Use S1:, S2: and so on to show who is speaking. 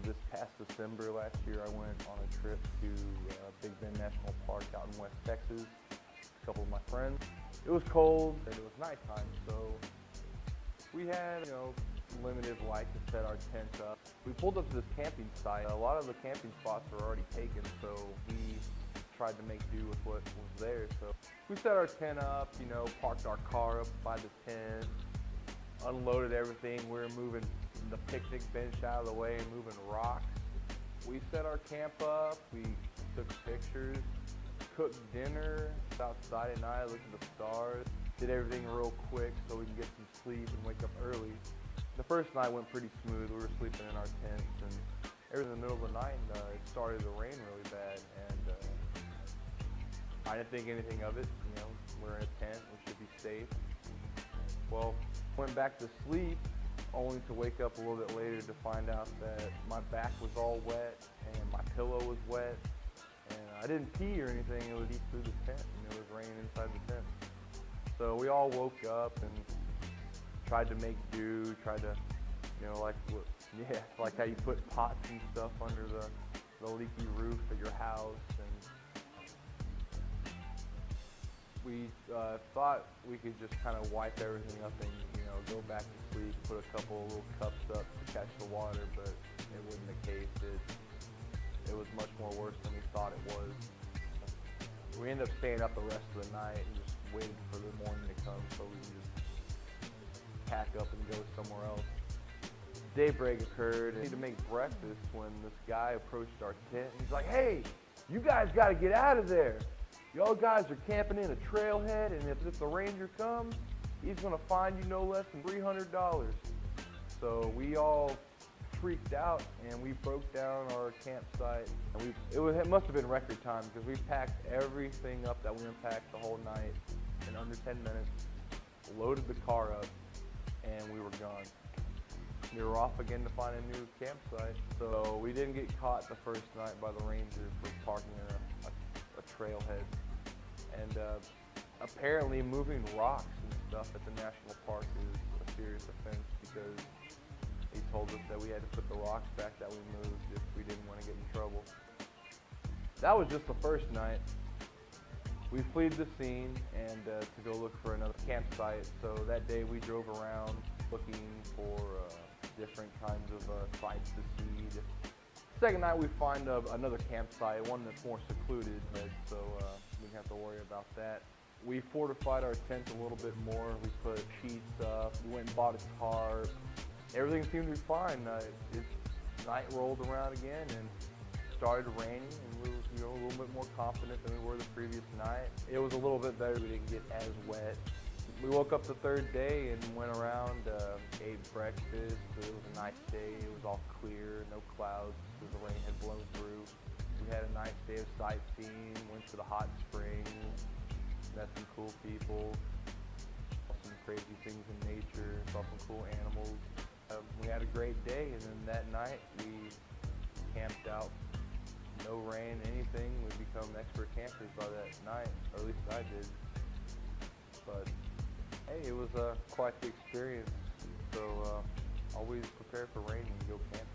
S1: This past December last year, I went on a trip to Big Bend National Park out in West Texas. A couple of my friends. It was cold and it was nighttime, so we had, limited light to set our tent up. We pulled up to this camping site. A lot of the camping spots were already taken, so we tried to make do with what was there. So we set our tent up, parked our car up by the tent, unloaded everything. We were moving the picnic bench out of the way and moving rocks. We set our camp up, we took pictures, cooked dinner outside at night, looked at the stars, did everything real quick so we can get some sleep and wake up early. The first night went pretty smooth. We were sleeping in our tents, and in the middle of the night it started to rain really bad, and I didn't think anything of it. We're in a tent, we should be safe. Well, went back to sleep only to wake up a little bit later to find out that my back was all wet and my pillow was wet, and I didn't pee or anything. It was deep through the tent, and it was raining inside the tent. So we all woke up and tried to make do, tried to, like how you put pots and stuff under the leaky roof at your house. And we thought we could just kind of wipe everything up and, go back to sleep, put a couple of little cups up to catch the water, but it wasn't the case. It was much more worse than we thought it was. We ended up staying up the rest of the night and just waiting for the morning to come so we can just pack up and go somewhere else. Daybreak occurred, and I needed to make breakfast when this guy approached our tent. He's like, "Hey, you guys got to get out of there. Y'all guys are camping in a trailhead, and if the ranger comes, he's going to fine you no less than $300. So we all freaked out, and we broke down our campsite. And it must have been record time because we packed everything up that we unpacked the whole night in under 10 minutes, loaded the car up, and we were gone. We were off again to find a new campsite. So we didn't get caught the first night by the ranger for parking in a trailhead. And apparently moving rocks and stuff at the national park is a serious offense because he told us that we had to put the rocks back that we moved if we didn't want to get in trouble. That was just the first night. We fled the scene and to go look for another campsite. So that day we drove around looking for different kinds of sites to see. Second night we find another campsite, one that's more secluded, so we didn't have to worry about that. We fortified our tent a little bit more. We put sheets up. We went and bought a tarp. Everything seemed to be fine. Night rolled around again and started raining, and we were a little bit more confident than we were the previous night. It was a little bit better. We didn't get as wet. We woke up the third day and went around, ate breakfast. It was a nice day. It was all clear, no clouds because the rain had blown through. We had a nice day of sightseeing, went to the hot springs, met some cool people, saw some crazy things in nature, saw some cool animals. We had a great day, and then that night we camped out. No rain, anything. We become expert campers by that night, or at least I did. But hey, it was quite the experience. So always prepare for rain when you go camping.